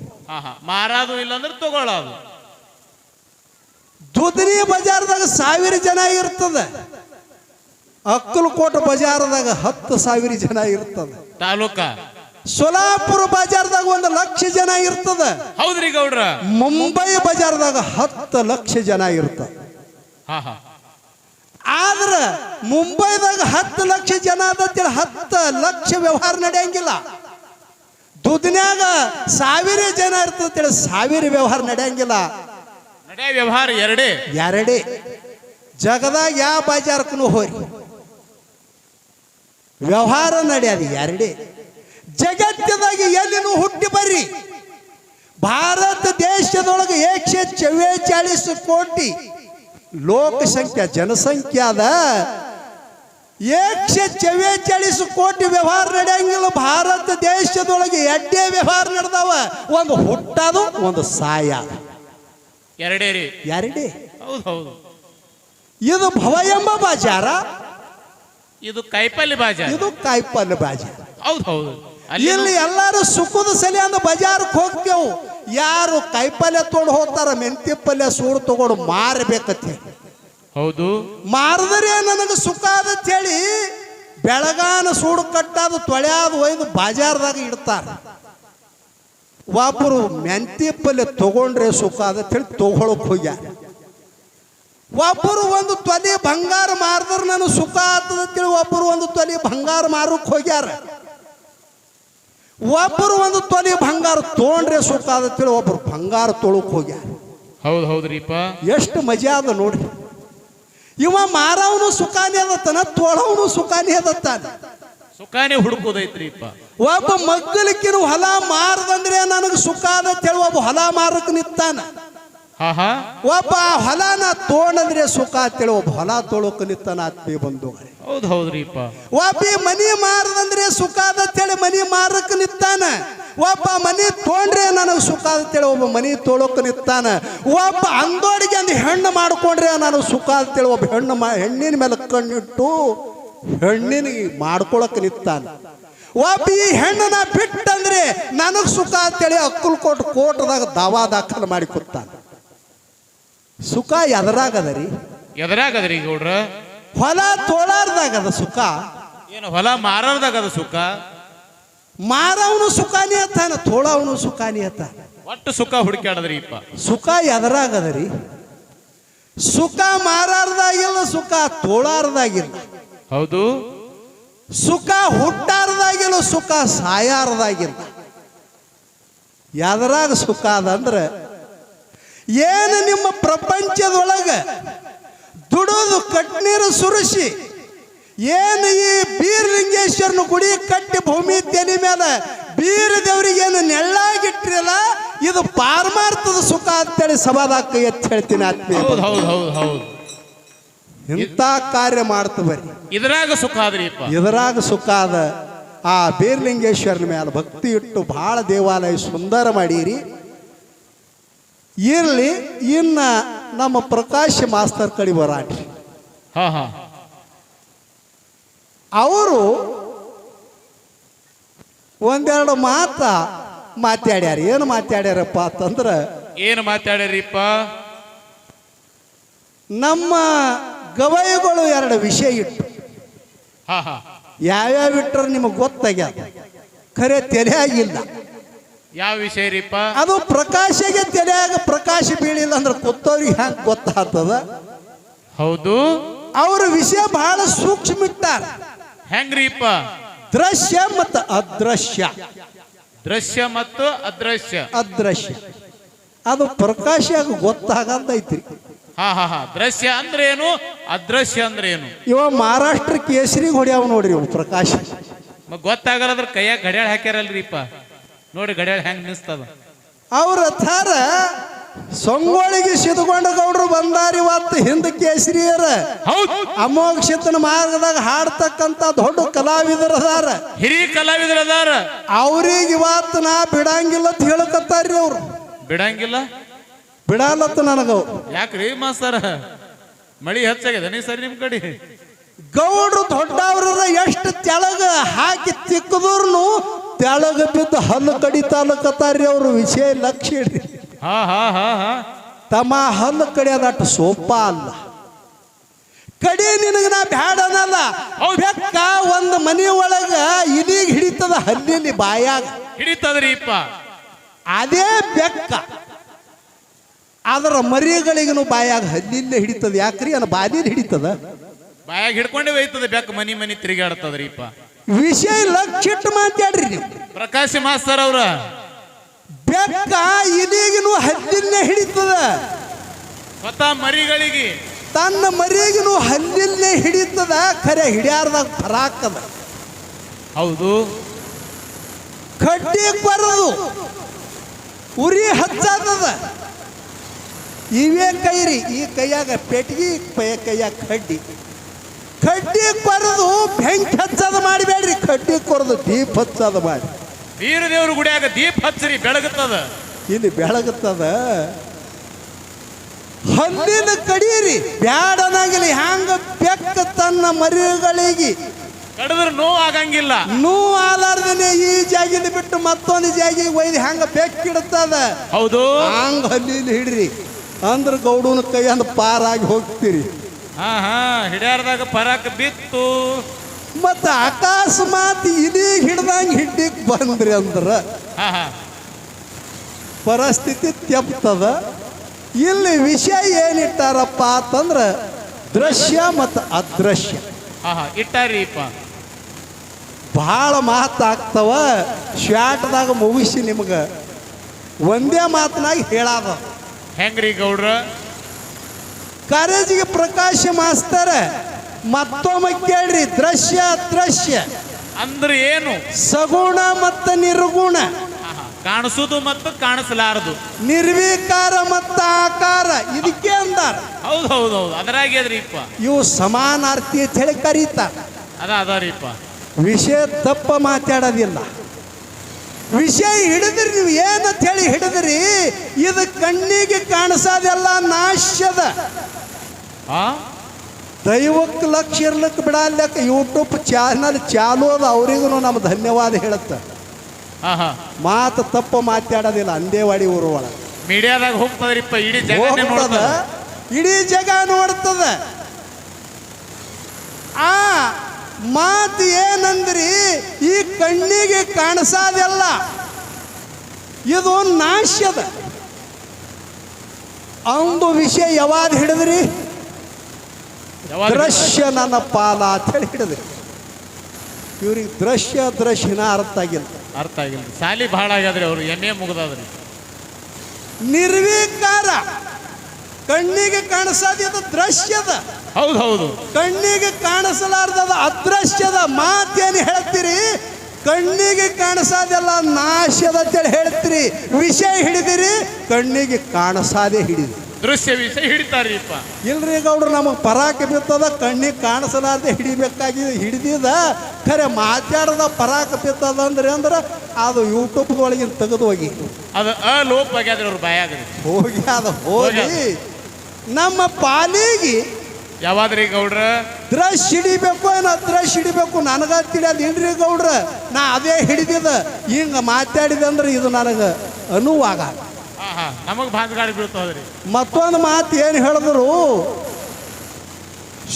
ಮಾರಾದು ಇಲ್ಲಾಂದ್ರೆ ತಗೊಳ್ಳೋದು. ತುದನಿ ಬಜಾರ್ದಾಗ 1000 ಜನ ಇರ್ತದ, ಅಕ್ಕಲಕೋಟ ಬಜಾರ್ದಾಗ 10,000 ಜನ ಇರ್ತದ. ತಾಲೂಕ ಸೋಲಾಪುರ ಬಜಾರ್ದಾಗ 1,00,000 ಜನ ಇರ್ತದ. ಹೌದ್ರಿ ಗೌಡ್ರ. ಮುಂಬೈ ಬಜಾರ್ದಾಗ 10 ಲಕ್ಷ ಜನ ಇರ್ತದ. ಆದ್ರ ಮುಂಬೈದಾಗ 10 ಲಕ್ಷ ಜನ ಅದಂತೇಳಿ 10 ಲಕ್ಷ ವ್ಯವಹಾರ ನಡೆಯಂಗಿಲ್ಲ. ದುದ್ನ್ಯಾಗ 1000 ಜನ ಇರ್ತಂತೇಳಿ 1000 ವ್ಯವಹಾರ ನಡೆಯಂಗಿಲ್ಲ. ನಡೆ ವ್ಯವಹಾರ ಎರಡೇ. ಜಗದಾಗ ಯಾವ ಬಜಾರ್ಕೂ ಹೋರಿ ವ್ಯವಹಾರ ನಡೆಯದು ಎರಡೇ. ಜಗತ್ತದಾಗ ಎಲ್ಲಿನೂ ಹುಟ್ಟಿ ಬರ್ರಿ, ಭಾರತ ದೇಶದೊಳಗೆ 144 ಕೋಟಿ ಲೋಕಸಂಖ್ಯೆ ಜನಸಂಖ್ಯೆ ಅದ. 144 ಕೋಟಿ ವ್ಯವಹಾರ ನಡೆಯಂಗಿಲ್ಲ. ಭಾರತ ದೇಶದೊಳಗೆ ಎಡ್ಡೆ ವ್ಯವಹಾರ ನಡೆದವ, ಒಂದು ಹುಟ್ಟದು ಒಂದು ಸಾಯ. ಎರಡೇ. ಹೌದು. ಇದು ಭವ ಎಂಬ ಬಾಜಾರ, ಇದು ಕಾಯಿಪಲ್ಲೆ ಬಾಜಾರ. ಇದು ಕಾಯಿಪಲ್ಲೆ ಬಾಜಾರ. ಹೌದು. ಇಲ್ಲಿ ಎಲ್ಲಾರು ಸುಖದ ಸಲಿ ಅಂದ ಬಜಾರ್ಕ್ ಹೋಗ್ತೇವು. ಯಾರು ಕಾಯಿಪಲ್ಯ ತೊಗೊಂಡು ಹೋಗ್ತಾರ, ಮೆಂತ್ಯ ಪಲ್ಯ ಸೂಡು ತಗೊಂಡು ಮಾರಬೇಕಂತ. ಹೌದು. ಮಾರದ್ರೆ ನನಗೆ ಸುಖ ಅದಂತ ಹೇಳಿ ಬೆಳಗಾನ ಸೂಡು ಕಟ್ಟಾದು ತೊಳೆಯಾದು ಒಯ್ದು ಬಾಜಾರ್ದಾಗ ಇಡ್ತಾರ. ಒಬ್ಬರು ಮೆಂತ್ಯ ಪಲ್ಯ ತಗೊಂಡ್ರೆ ಸುಖ ಅದಂತ ಹೇಳಿ ತಗೊಳಕ್ ಹೋಗ್ಯಾರ. ಒಬ್ಬರು 1 ತೊಲೆ ಬಂಗಾರ ಮಾರಿದ್ರೆ ನಾನು ಸುಖ ಆಗ್ತದಂತೇಳಿ ಒಬ್ಬರು 1 ತೊಲೆ ಬಂಗಾರ ಮಾರಕ್ ಹೋಗ್ಯಾರ. ಒಬ್ಬರು 1 ತೊಲೆ ಬಂಗಾರ ತೊಗೊಂಡ್ರೆ ಸುಖ ಆಗತ್ತೇಳಿ ಒಬ್ಬರು ಬಂಗಾರ ತೊಳಕ್ ಹೋಗ್ಯಾರ. ಹೌದ್ರಿಪ್ಪ. ಎಷ್ಟು ಮಜಾ ಅದ ನೋಡ್ರಿ. ಇವ ಮಾರವನು ಸುಖಾನಿ ಅದತ್ತಾನ, ತೋಳವನು ಸುಖಾನಿ ಅದತ್ತಾನ. ಸುಖಾನೇ ಹುಡುಕೋದೈತ್ರಿಪ್ಪ. ಒಬ್ಬ ಮಗ್ಗಲಿಕ್ಕಿನ ಹೊಲ ಮಾರದಂದ್ರೆ ನನಗೆ ಸುಖ ಅದತ್ತೇಳಿ ಒಬ್ಬ ಹೊಲ ಮಾರಕ್ ನಿತ್ತಾನ. ಒಬ್ಬ ಹೊಲನ ತೋಣಂದ್ರೆ ಸುಖ ಅಂತೇಳಿ ಒಬ್ಬ ಹೊಲ ತೊಳಕ್ ನಿತ್ತಾನ. ಆತ್ಮೀಯ ಬಂಧುಗಳೇ, ಹೌದ್ರಿಪ್ಪ. ಒಬ್ಬ ಮನಿ ಮಾರದಂದ್ರೆ ಸುಖ ಅದತ್ತೇಳಿ ಮನಿ ಮಾರಕ್ ನಿತ್ತಾನ. ಒಬ್ಬ ಮನಿ ತೊಗೊಂಡ್ರೆ ನನಗೆ ಸುಖ ಅಂತೇಳಿ ಒಬ್ಬ ಮನಿ ತೊಳಕ್ ನಿತ್ತಾನ. ಒಬ್ಬ ಅಂದೋಡಿಗೆ ಒಂದು ಹೆಣ್ಣು ಮಾಡ್ಕೊಂಡ್ರೆ ನನಗೆ ಸುಖ ಅಂತೇಳಿ ಒಬ್ಬ ಹೆಣ್ಣಿನ ಮೇಲೆ ಕಣ್ಣಿಟ್ಟು ಹೆಣ್ಣಿನಿಗೆ ಮಾಡ್ಕೊಳಕ್ ನಿತ್ತಾನ. ಒಬ್ಬ ಈ ಹೆಣ್ಣನ ಬಿಟ್ಟಂದ್ರೆ ನನಗ್ ಸುಖ ಅಂತೇಳಿ ಅಕ್ಕಲಕೋಟ ಕೋಟದಾಗ ದಾವಾ ದಾಖಲು ಮಾಡಿ ಕೊಡ್ತಾನ. ಸುಖ ಎದರಾಗದರಿ ಗೌಡ್ರ? ಹೊಲ ತೋಳಾರ್ದಾಗದ ಸುಖ. ಏನು ಹೊಲ ಮಾರಾರ್ದಾಗದ ಸುಖ? ಮಾರವನು ಸುಖಾನಿ ಅತ್ತಾನ, ತೋಳವನು ಸುಖಾನಿ ಅತ್ತಾನ. ಒಟ್ಟು ಸುಖ ಹುಡುಕಾಡದ್ರಿಪ್ಪ. ಸುಖ ಎದರಾಗದರಿ? ಸುಖ ಮಾರಾರ್ದಾಗಿಲ್ಲ, ಸುಖ ತೋಳಾರ್ದಾಗಿಲ್ಲ. ಹೌದು. ಸುಖ ಹುಟ್ಟಾರ್ದಾಗಿಲ್ಲ, ಸುಖ ಸಾಯಾರ್ದಾಗಿಲ್ಲ. ಎದರಾಗ ಸುಖ ಅದಂದ್ರೆ ಏನು ನಿಮ್ಮ ಪ್ರಪಂಚದೊಳಗ ದುಡಿದು ಕಟ್ನೀರು ಸುರಿಸಿ ಏನು ಈ ಬೀರಲಿಂಗೇಶ್ವರನ ಗುಡಿ ಕಟ್ಟಿ ಭೂಮಿ ತೆಲಿ ಮೇಲೆ ಬೀರ ದೇವರಿಗೆ ಏನು ನೆಳ್ಳಾಗಿಟ್ರಲ್ಲ, ಇದು ಪಾರಮಾರ್ಥದ ಸುಖ ಅಂತೇಳಿ ಸಭಾದಾಗ ಎತ್ತಿ ಹೇಳ್ತೀನಿ ಆತ್ಮೀಯ. ಹೌದು. ಇಂಥ ಕಾರ್ಯ ಮಾಡ್ತಬರಿ, ಇದರಾಗ ಸುಖ ಆದ್ರಿಪ್ಪ. ಇದರಾಗ ಸುಖ ಅದ. ಆ ಬೀರಲಿಂಗೇಶ್ವರನ ಮೇಲೆ ಭಕ್ತಿ ಇಟ್ಟು ಬಹಳ ದೇವಾಲಯ ಸುಂದರ ಮಾಡಿರಿ. ಇರ್ಲಿ, ಇನ್ನ ನಮ್ಮ ಪ್ರಕಾಶ್ ಮಾಸ್ತರ್ ಕಡೆ ಬರಾಟ್ರಿ. ಅವರು ಒಂದೆರಡು ಮಾತಾಡ್ಯಾರ. ಏನು ಮಾತಾಡ್ಯಾರಪ್ಪ ಅಂತಂದ್ರ, ಏನು ಮಾತಾಡ್ಯಾರಿಪ್ಪ? ನಮ್ಮ ಗವಾಯಿಗಳು 2 ವಿಷಯ ಇಟ್ಟು ಯಾವ್ಯಾವ ಇಟ್ಟರು ನಿಮಗೆ ಗೊತ್ತಾಗ್ಯಾದ, ಖರೆ ತಲೆಯಾಗಿಲ್ಲ. ಯಾವ ವಿಷಯ ರೀಪ? ಅದು ಪ್ರಕಾಶಗೆ ತಲೆಯಾಗ ಪ್ರಕಾಶ ಬೀಳಿಲ್ಲ ಅಂದ್ರೆ ಕೂತವ್ರಿಗೆ ಹ್ಯಾಂಗ ಗೊತ್ತಾಗ್ತದ? ಹೌದು. ಅವ್ರ ವಿಷಯ ಬಹಳ ಸೂಕ್ಷ್ಮ ಇಟ್ಟಾರ. ಹೆಂಗ್ರೀಪ? ದೃಶ್ಯ ಮತ್ತು ಅದೃಶ್ಯ. ದೃಶ್ಯ ಮತ್ತು ಅದೃಶ್ಯ. ಅದೃಶ್ಯ ಅದು ಪ್ರಕಾಶ ಗೊತ್ತಾಗಂತೈತ್ರಿ. ಹಾ ಹಾ ಹಾ. ದೃಶ್ಯ ಅಂದ್ರೆ ಏನು, ಅದೃಶ್ಯ ಅಂದ್ರೆ ಏನು? ಇವ ಮಹಾರಾಷ್ಟ್ರ ಕೇಸರಿಗೆ ಹೊಡ್ಯಾವ ನೋಡ್ರಿ ಇವ್ ಪ್ರಕಾಶ. ಗೊತ್ತಾಗಲ್ಲದ್ರ ಕೈಯಾಗ ಗಡಿಯಾಳ ಹಾಕ್ಯಾರಲ್ರಿಪ್ಪ, ನೋಡಿ ಗಡಿಯಾಳ ಹೆಂಗ್ ನಿಸ್ತದ. ಅವ್ರ ಥರ ಸಂಗೊಳಿಗೆ ಸಿದ್ಕೊಂಡ ಗೌಡ್ರು ಬಂದಾರಿ ಇವತ್ತು ಹಿಂದ ಕೇಸರಿಯರ ಹೌದು. ಅಮೋಘ ಮಾರ್ಗದಾಗ ಹಾಡ್ತಕ್ಕಂತ ದೊಡ್ಡ ಕಲಾವಿದರು ಅದಾರ, ಹಿರಿಯ ಕಲಾವಿದರು ಅದಾರ. ಅವ್ರಿಗೆ ಇವತ್ತು ನಾ ಬಿಡಂಗಿಲ್ಲ ಅಂತ ಹೇಳಕತ್ತಾರ್ರಿ. ಅವ್ರು ಬಿಡಂಗಿಲ್ಲ ಬಿಡಲ್ಲತ್ತ ನನಗ. ಯಾಕ್ರಿ ಮಾಸ್ತರ, ಮಳಿ ಹೆಚ್ಚಾಗಿದೆ ನೀ ಸರಿ ನಿಮ್ ಕಡೆ? ಗೌಡ್ರು ದೊಡ್ಡವ್ರ ಎಷ್ಟು ತೆಳಗ ಹಾಕಿ ತಿಕ್ಕದೂರ್ನು ತೆಳಗ ಬಿದ್ದು ಹಲ್ಲು ಕಡಿತಾಲಕತ್ತಾರ್ರಿ. ಅವ್ರ ವಿಷಯ ಲಕ್ಷ್ಯ ಇಡ್ರಿ. ಹಾ ಹಾ ಹಾ ಹಾ. ತಮ್ಮ ಹಲ್ಲು ಕಡಿಯೋದಟ್ಟು ಸೋಪ ಅಲ್ಲ. ಕಡಿ ನಿನಗ ನಾ ಬ್ಯಾಡ ಅನ್ನಲ್ಲ. ಬೆಕ್ಕ ಒಂದು ಮನಿ ಒಳಗ ಇಲಿಗ್ ಹಿಡಿತದ ಹಲ್ಲಿಲಿ ಬಾಯಾಗ ಹಿಡಿತದ್ರಿಪ್ಪ. ಅದೇ ಬೆಕ್ಕ ಅದರ ಮರಿಗಳಿಗೂ ಬಾಯಾಗ ಹಲ್ಲಿಲ್ಲೇ ಹಿಡಿತದ. ಯಾಕ್ರಿ ಅನ್ನ ಬಾಲಿಲಿ ಹಿಡಿತದ, ಬಾಯಾಗ ಹಿಡ್ಕೊಂಡೇ ಒಯ್ತದ ಬೆಕ್ಕ, ಮನಿ ಮನಿ ತಿರುಗಾಡ್ತದ್ರಿಪ್ಪ. ವಿಷಯ ಲಕ್ಷಿಟ್ಟು ಮಾತಾಡ್ರಿ ನೀವು. ಪ್ರಕಾಶ್ ಮಾಸ್ತರ್ ಅವ್ರ ಬೆಕ್ಕ ಇಲಿಗಿನೂ ಹಲ್ಲಿಲ್ಲೇ ಹಿಡಿತದ, ಸ್ವತಃ ಮರಿಗಳಿಗೆ ತನ್ನ ಮರಿಗಿನೂ ಹಲ್ಲಿಲ್ಲೇ ಹಿಡಿತದ. ಖರೆ ಹಿಡಿಯಾರ್ದಾಗ ಫರಾಕದ. ಹೌದು. ಕಡ್ಡಿ ಬರದು ಉರಿ ಹಚ್ಚದ. ಇವೇ ಕೈರಿ, ಈ ಕೈಯಾಗ ಪೆಟ್ಗಿ, ಕೈಯಾಗ ಕಡ್ಡಿ. ಕಡ್ಡಿ ಕೊರದು ಬೆಂಕಿ ಹಚ್ಚದ ಮಾಡಬೇಡ್ರಿ, ಕಡ್ಡಿ ಕೊರದು ದೀಪ ಹಚ್ಚದ ಮಾಡಿ. ವೀರ ದೇವ್ರ ಗುಡಿಯಾಗ ದೀಪ ಹಚ್ಚರಿ, ಬೆಳಗುತ್ತದ. ಇಲ್ಲಿ ಬೆಳಗುತ್ತದ. ಹಲ್ಲಿನ ಕಡೀರಿ ಬ್ಯಾಡನಾಗಲಿ. ಹ್ಯಾಂಗ ಬೆಕ್ಕ ತನ್ನ ಮರಿಗಳಿಗೆ ಕಡಿದ್ರೆ ನೋವು ಆಗಂಗಿಲ್ಲ. ನೋವು ಆಲಾರ್ದನೆ ಈ ಜಾಗಿನ ಬಿಟ್ಟು ಮತ್ತೊಂದು ಜಾಗಿಗೆ ಒಯ್ದು ಹ್ಯಾಂಗ ಬೆಕ್ಕಿಡುತ್ತದ. ಹೌದು. ಹಂಗ ಹಲ್ಲಿಲಿ ಹಿಡ್ರಿ ಅಂದ್ರ ಗೌಡನ ಕೈಯಂದು ಪಾರಾಗಿ ಹೋಗ್ತೀರಿ. ಹಾ ಹಾ. ಹಿಡಿಯಾರ್ದಾಗ ಪರಾಕ್ ಬಿತ್ತು. ಮತ್ತ ಅಕಸ್ಮಾತ್ ಇಲಿಗ್ ಹಿಡ್ದಂಗ ಹಿಡ್ಡಿಕ್ ಬಂದ್ರಿ ಅಂದ್ರ ಹಾ ಹಾ, ಪರಿಸ್ಥಿತಿ ತೆಪ್ತದ. ಇಲ್ಲಿ ವಿಷಯ ಏನಿಟ್ಟಾರಪ್ಪ ಅಂತಂದ್ರ ದೃಶ್ಯ ಮತ್ತು ಅದೃಶ್ಯ. ಹಾ ಹಾ ಇಟ್ಟಾರಿಪ್ಪ. ಬಹಳ ಮಾತಾಗ್ತವ. ಶಾಟ್ದಾಗ ಮುಗಿಸಿ ನಿಮ್ಗ ಒಂದೇ ಮಾತನಾಗ ಹೇಳಾದ. ಹೆಂಗ್ರಿ ಗೌಡ್ರ? ಕಾಲೇಜಿಗೆ ಪ್ರಕಾಶ ಮಾಸ್ತರ ಮತ್ತೊಮ್ಮೆ ಕೇಳ್ರಿ. ದೃಶ್ಯ ಅದೃಶ್ಯ ಅಂದ್ರೆ ಏನು? ಸಗುಣ ಮತ್ತು ನಿರ್ಗುಣ, ಕಾಣಿಸುದು ಮತ್ತು ಕಾಣಿಸಲಾರದು, ನಿರ್ವಿಕಾರ ಮತ್ತು ಆಕಾರ, ಇದಕ್ಕೆ ಅಂದಾರ. ಹೌದು ಹೌದು ಹೌದು. ಅದರಾಗ್ಯದ್ರಿಪ್ಪ. ಇವು ಸಮಾನಾರ್ಥಿ ಅಂತ ಹೇಳಿ ಕರೀತಾರ. ಅದಾರಿಪ್ಪ. ವಿಷಯ ತಪ್ಪ ಮಾತಾಡೋದಿಲ್ಲ. ವಿಷಯ ಹಿಡಿದ್ರಿ ನೀವು ಏನಂತ ಹೇಳಿ ಹಿಡಿದ್ರಿ. ಇದು ಕಣ್ಣಿಗೆ ಕಾಣಿಸೋದೆಲ್ಲ ನಾಶ್ಯದ. ದೈವಕ್ಕೆ ಲಕ್ಷ್ಯ ಇರ್ಲಿಕ್ಕೆ ಬಿಡಲ್ಯಕ್ಕೆ ಯೂಟ್ಯೂಬ್ ಚಾನಲ್ ಚಾಲು ಅದ. ಅವರಿಗೂ ನಮ್ಮ ಧನ್ಯವಾದ ಹೇಳುತ್ತೆ. ಮಾತು ತಪ್ಪ ಮಾತಾಡೋದಿಲ್ಲ. ಅಂದೇವಾಡಿ ಊರು ಒಳಗೆ ಮೀಡಿಯಾದಾಗ ಹೋಗ್ತದ್ರಿಪ್ಪ. ಇಡೀ ಜಗ ಹೋಗ್ತದ, ಇಡೀ ಜಗ ನೋಡ್ತದ. ಆ ಮಾತು ಏನಂದ್ರಿ, ಈ ಕಣ್ಣಿಗೆ ಕಾಣಿಸೋದೆಲ್ಲ ಇದು ನಾಶ್ಯದ. ಒಂದು ವಿಷಯ ಯಾವಾಗ ಹಿಡಿದ್ರಿ? ದೃಶ್ಯ ನನ್ನ ಪಾಲ ಅಂತ ಹೇಳಿ ಹಿಡಿದ್ರಿ. ಇವ್ರಿಗೆ ದೃಶ್ಯನ ಅರ್ಥ ಆಗಿಲ್ಲ. ಅರ್ಥ ಆಗಿಲ್ಲ. ಸಾಲಿ ಬಹಳ ಆಗ್ಯಾದ್ರಿ. ಅವ್ರು ಎಮ್ಮೆ ಮುಗ್ದಾದ್ರಿ. ನಿರ್ವಿಕಾರ ಕಣ್ಣಿಗೆ ಕಾಣಿಸೋದು ದೃಶ್ಯದ. ಹೌದು ಹೌದು. ಕಣ್ಣಿಗೆ ಕಾಣಿಸಲಾರ್ದದ ಅದೃಶ್ಯದ. ಮಾತೇನು ಹೇಳ್ತೀರಿ? ಕಣ್ಣಿಗೆ ಕಾಣಿಸೋದೆಲ್ಲ ನಾಶ್ಯದ ಅಂತೇಳಿ ಹೇಳ್ತೀರಿ. ವಿಷಯ ಹಿಡಿದಿರಿ, ಕಣ್ಣಿಗೆ ಕಾಣಿಸೋದೇ ಹಿಡಿದ್ರಿ. ದೃಶ್ಯ ವಿಷಯ ಹಿಡಿತಾರ್ರಿಪ್ಪ. ಇಲ್ರಿ ಗೌಡ್ರು, ನಮಗೆ ಪರಾಕ ಬಿತ್ತದ, ಕಣ್ಣಿಗೆ ಕಾಣಿಸಲಾರ್ದೆ ಹಿಡಿಬೇಕಾಗಿ ಹಿಡಿದಿದ. ಖರೆ ಮಾತಾಡದ ಪರಾಕ ಬಿತ್ತದ ಅಂದ್ರೆ ಅದು ಯೂಟ್ಯೂಬ್ ಒಳಗಿನ ತೆಗೆದು ಹೋಗಿ ಅದು ಅಲೋಪ ಆಗ್ಯಾದ್ರಿ. ಅವ್ರ ಬಾಯಾಗ್ರಿ ಹೋಗಿ ಅದು ಹೋಗಿ ನಮ್ಮ ಪಾಲಿಗೆ ಯಾವಾದ್ರಿ ಗೌಡ್ರ? ದೃಶ್ಯ ಹಿಡಿಬೇಕು, ಏನೋ ದೃಶ್ಯ ಹಿಡಿಬೇಕು. ನನಗ ತಿಳಿಯೋದು ಇಲ್ರಿ ಗೌಡ್ರ. ನಾ ಅದೇ ಹಿಡಿದಿದ. ಹಿಂಗ ಮಾತಾಡಿದೆ ಅಂದ್ರೆ ಇದು ನನಗೆ ಅನುವಾಗ. ನಮಗ್ ಭಾಗಗಾಡಿ ಬೀಳ್ತದ್ರಿ. ಮತ್ತೊಂದು ಮಾತು ಏನು ಹೇಳಿದ್ರು,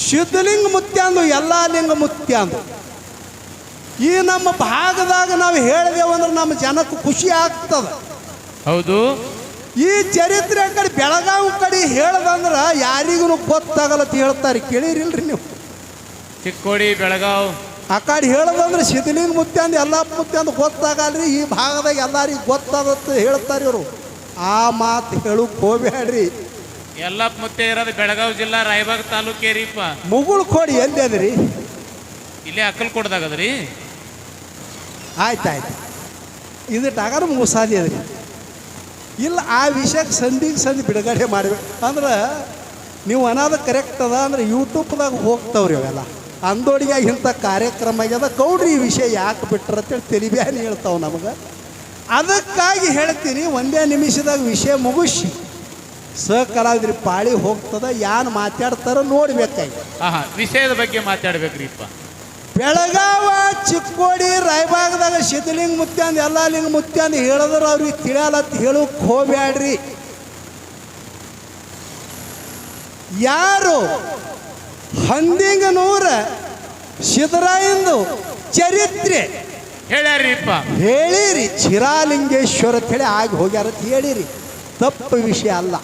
ಶುದ್ಧಲಿಂಗ ಮುತ್ಯಾಂದು ಎಲ್ಲಾ ಲಿಂಗ ಮುತ್ಯಾಂದು. ಈ ನಮ್ಮ ಭಾಗದಾಗ ನಾವು ಹೇಳಿದೆವಂದ್ರೆ ನಮ್ಮ ಜನಕ್ಕೆ ಖುಷಿ ಆಗ್ತದ. ಹೌದು. ಈ ಚರಿತ್ರೆ ಕಡೆ ಬೆಳಗಾವಿ ಕಡೆ ಹೇಳದಂದ್ರ ಯಾರಿಗೂ ಗೊತ್ತಾಗಲ್ಲ ಅಂತ ಹೇಳ್ತಾರೆ. ಕೇಳಿರಿಲ್ರಿ ನೀವು? ಚಿಕ್ಕೋಡಿ, ಬೆಳಗಾವ್, ಆ ಕಡೆ ಹೇಳೋದಂದ್ರೆ ಸಿದ್ಧಲಿಂಗ ಮುತ್ಯಾಂದ ಎಲ್ಲಪ್ಪ ಮುತ್ಯಾಂದ ಗೊತ್ತಾಗಲ್ರಿ, ಈ ಭಾಗದಾಗ ಎಲ್ಲರಿಗೂ ಗೊತ್ತಾಗತ್ತೆ ಹೇಳ್ತಾರೆ ಇವರು. ಆ ಮಾತು ಹೇಳಕ್ಕೆ ಹೋಗ್ಬೇಡ್ರಿ. ಎಲ್ಲಪ್ಪ ಮುತ್ತೆ ಇರೋದು ಬೆಳಗಾವಿ ಜಿಲ್ಲಾ ರಾಯಬಾಗ ತಾಲೂಕೇರಿಪ್ಪ. ಮುಗುಳು ಕೋಡಿ ಎಲ್ಲಿ ಅದ್ರಿ? ಇಲ್ಲೇ ಅಕ್ಕಲ್ಕೋಟದಾಗದ್ರಿ. ಆಯ್ತಾಯ್ತು, ಇದಟ್ಟಾಗಾರ ಮುಸಾದಿ ಅದ್ರಿ. ಇಲ್ಲ, ಆ ವಿಷಯಕ್ಕೆ ಸಂಧಿ ಬಿಡುಗಡೆ ಮಾಡ್ಬೇಕು ಅಂದ್ರೆ ನೀವು ಅನ್ನೋದು ಕರೆಕ್ಟ್ ಅದ ಅಂದ್ರೆ ಯೂಟ್ಯೂಬ್ದಾಗ ಹೋಗ್ತಾವ್ರಿ ಅವೆಲ್ಲ. ಅಂದೋಡಿಗಾಗಿ ಇಂಥ ಕಾರ್ಯಕ್ರಮ ಆಗ್ಯದ, ಗೌಡ್ರಿ ಈ ವಿಷಯ ಯಾಕೆ ಬಿಟ್ರ ಅಂತೇಳಿ ತೆಲಿಬ್ಯಾನಿ ಹೇಳ್ತಾವೆ ನಮಗೆ. ಅದಕ್ಕಾಗಿ ಹೇಳ್ತೀನಿ, ಒಂದೇ ನಿಮಿಷದಾಗ ವಿಷಯ ಮುಗಿಸಿ ಕಲಾವಿದ್ರಿ ಪಾಳಿ ಹೋಗ್ತದ, ಯಾನ್ ಮಾತಾಡ್ತಾರೋ ನೋಡ್ಬೇಕಾಗಿ. ವಿಷಯದ ಬಗ್ಗೆ ಮಾತಾಡ್ಬೇಕ್ರಿಪ್ಪ. ಬೆಳಗಾವ, ಚಿಕ್ಕೋಡಿ, ರಾಯಬಾಗದಾಗ ಸಿದ್ಧಲಿಂಗ ಮುತ್ಯಾಂದ ಎಲ್ಲ ಲಿಂಗ ಮುತ್ಯಾಂದ ಹೇಳಿದ್ರೆ ಅವ್ರಿಗೆ ತಿಳಿಯಲತ್ತ ಹೇಳೋಕೆ ಹೋಗ್ಬ್ಯಾಡ್ರಿ. ಯಾರು ಹಂದಿಂಗನೂರ ಸಿದ್ದರಾಯಂದು ಚರಿತ್ರೆ ಹೇಳ್ಯಾರಿಪ್ಪ, ಹೇಳಿರಿ, ಚಿರಾಲಿಂಗೇಶ್ವರ ಅಂತ ಹೇಳಿ ಆಗಿ ಹೋಗ್ಯಾರ ಅಂತ ಹೇಳಿರಿ, ತಪ್ಪು ವಿಷಯ ಅಲ್ಲ.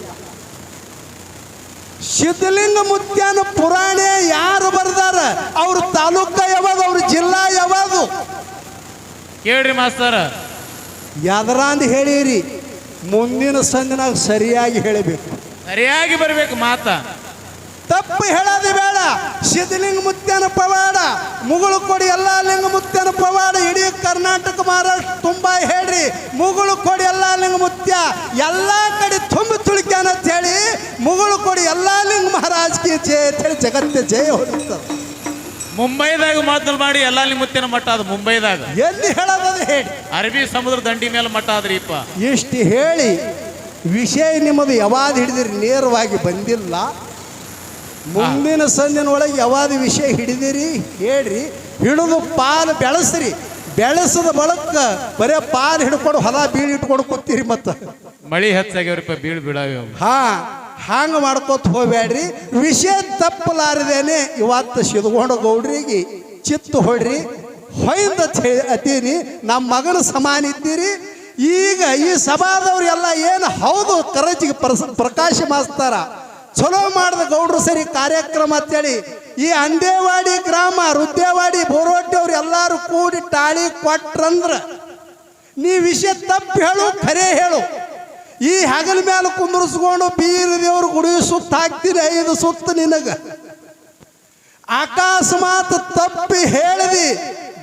ಸಿದ್ಧಲಿಂಗ ಮುತ್ಯಾನ ಪುರಾಣ ಯಾರು ಬರ್ದಾರ? ಅವ್ರ ತಾಲೂಕ ಯಾವಾಗ, ಅವ್ರ ಜಿಲ್ಲಾ ಯಾವುದು ಕೇಳ್ರಿ ಮಾಸ್ತರ. ಯಾವ್ದ್ರಂದು ಹೇಳಿರಿ, ಮುಂದಿನ ಸಂಘನಾಗ ಸರಿಯಾಗಿ ಹೇಳಬೇಕು, ಸರಿಯಾಗಿ ಬರ್ಬೇಕು ಮಾತ. ತಪ್ಪು ಹೇಳೋದು ಬೇಡ. ಸಿದ್ಧಲಿಂಗ ಮುತ್ಯಾನ ಪವಾಡ, ಮುಗುಳು ಕೊಡಿ ಎಲ್ಲ ಲಿಂಗ ಮುತ್ಯಾನ ಪವಾಡ ಇಡೀ ಕರ್ನಾಟಕ ಮಹಾರಾಷ್ಟ್ರ ತುಂಬ ಹೇಳ್ರಿ. ಮುಗುಳು ಕೊಡಿ ಎಲ್ಲ ಲಿಂಗ ಮುತ್ಯ ಎಲ್ಲ ಕಡೆ ತುಂಬ ತುಳಿಕ್ಯಾನ ಅಂತ ಹೇಳಿ ಮುಗುಳು ಕೊಡಿ ಎಲ್ಲ ಲಿಂಗ ಮಹಾರಾಜ್ಗೆ ಜಯ ಅಂತ ಹೇಳಿ ಜಗತ್ತೇ ಜಯ ಹೊಡಿತದೆ. ಮುಂಬೈದಾಗ ಮೊದಲು ಮಾಡಿ ಎಲ್ಲ ಮುತ್ತಿನ ಮಠ ಅದು. ಮುಂಬೈದಾಗ ಎಲ್ಲಿ ಹೇಳೋದು ಹೇಳಿ, ಅರಬ್ಬಿ ಸಮುದ್ರ ದಂಡಿ ಮೇಲೆ ಮಠ ಆದ್ರಿಪ್ಪ. ಇಷ್ಟು ಹೇಳಿ ವಿಷಯ ನಿಮ್ಮದು ಯಾವಾಗ ಹಿಡಿದಿರಿ ನೇರವಾಗಿ ಬಂದಿಲ್ಲ. ಮುಂದಿನ ಸಂದಿನೊಳಗೆ ಯಾವಾಗ ವಿಷಯ ಹಿಡಿದಿರಿ ಹೇಳ್ರಿ, ಹಿಡಿದು ಪಾಲು ಬೆಳೆಸ್ರಿ. ಬೆಳೆಸದ ಬಳಕ ಬರೇ ಪಾಲು ಹಿಡ್ಕೊಂಡು ಹೊಲ ಬೀಳಿ ಇಟ್ಕೊಂಡು ಕೂತೀರಿ. ಮತ್ತೆ ಮಳಿ ಹೆಚ್ಚಾಗ್ಯವ್ರಿಪ್ಪ, ಬೀಳಾವ. ಹಾಂಗ ಮಾಡ್ಕೋತ ಹೋಗ್ಬೇಡ್ರಿ. ವಿಷಯ ತಪ್ಪಲಾರದೇನೆ ಇವತ್ತು ಸಿದ್ಕೊಂಡು ಗೌಡ್ರಿಗೆ ಚಿತ್ತು ಹೊಡ್ರಿ, ಹೊಯ್ದ ಅತೀರಿ, ನಮ್ಮ ಮಗನ ಸಮಾನ ಇದ್ದೀರಿ. ಈಗ ಈ ಸಭಾದವ್ರು ಎಲ್ಲ ಏನು ಹೌದು ಕರಜಿಗೆ ಪ್ರಕಾಶ ಮಾಸ್ತಾರ ಚಲೋ ಮಾಡಿದ ಗೌಡ್ರು ಸರಿ ಕಾರ್ಯಕ್ರಮ ಅಂತೇಳಿ ಈ ಅಂದೇವಾಡಿ ಗ್ರಾಮ, ರುದ್ದೇವಾಡಿ, ಬೋರೋಟಿ ಅವ್ರು ಎಲ್ಲರೂ ಕೂಡಿ ಟಾಳಿ ಕೊಟ್ರಂದ್ರ ನೀ ವಿಷಯ ತಪ್ಪು ಹೇಳು, ಖರೆ ಹೇಳು. ಈ ಹಗಲ ಮೇಲೆ ಕುಂದರ್ಸ್ಕೊಂಡು ಬೀರ ದೇವ್ರು ಗುಡಿ ಸುತ್ತ ಹಾಕ್ತೀನಿ 5 ಸುತ್ತ ನಿನಗ. ಅಕಸ್ಮಾತ್ ತಪ್ಪಿ ಹೇಳಿದಿ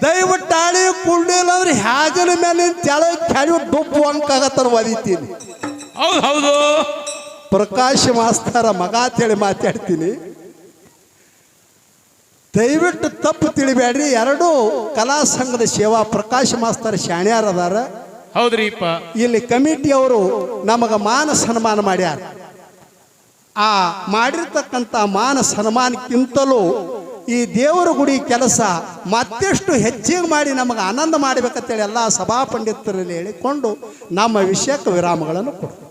ದಯವಿಟ್ಟು ಟಾಳಿ ಕುಂಡಿಲ್ಲ ಅಂದ್ರೆ ಹಗಲ ಮೇಲೆ ಕೆಳಗೆ ಡುಬ್ಬು ಅಂಕಾಗತ್ತಾರ ಒದಿತೀನಿ. ಹೌದು, ಪ್ರಕಾಶ್ ಮಾಸ್ತರ ಮಗ ಅಂತೇಳಿ ಮಾತಾಡ್ತೀನಿ. ದಯವಿಟ್ಟು ತಪ್ಪು ತಿಳಿಬೇಡ್ರಿ. ಎರಡೂ ಕಲಾ ಸಂಘದ ಸೇವಾ ಪ್ರಕಾಶ್ ಮಾಸ್ತರ ಶಾಣ್ಯಾರ ಅದಾರ. ಹೌದ್ರಿಪ್ಪ. ಇಲ್ಲಿ ಕಮಿಟಿಯವರು ನಮಗೆ ಮಾನ ಸನ್ಮಾನ ಮಾಡ್ಯಾರ. ಆ ಮಾಡಿರ್ತಕ್ಕಂಥ ಮಾನ ಸನ್ಮಾನಕ್ಕಿಂತಲೂ ಈ ದೇವರ ಗುಡಿ ಕೆಲಸ ಮತ್ತೆಷ್ಟು ಹೆಚ್ಚಿಗೆ ಮಾಡಿ ನಮಗೆ ಆನಂದ ಮಾಡಬೇಕಂತೇಳಿ ಎಲ್ಲ ಸಭಾ ಪಂಡಿತರಲ್ಲಿ ಹೇಳಿಕೊಂಡು ನಮ್ಮ ವಿಷಯಕ್ಕೆ ವಿರಾಮಗಳನ್ನು ಕೊಡ್ತೀವಿ.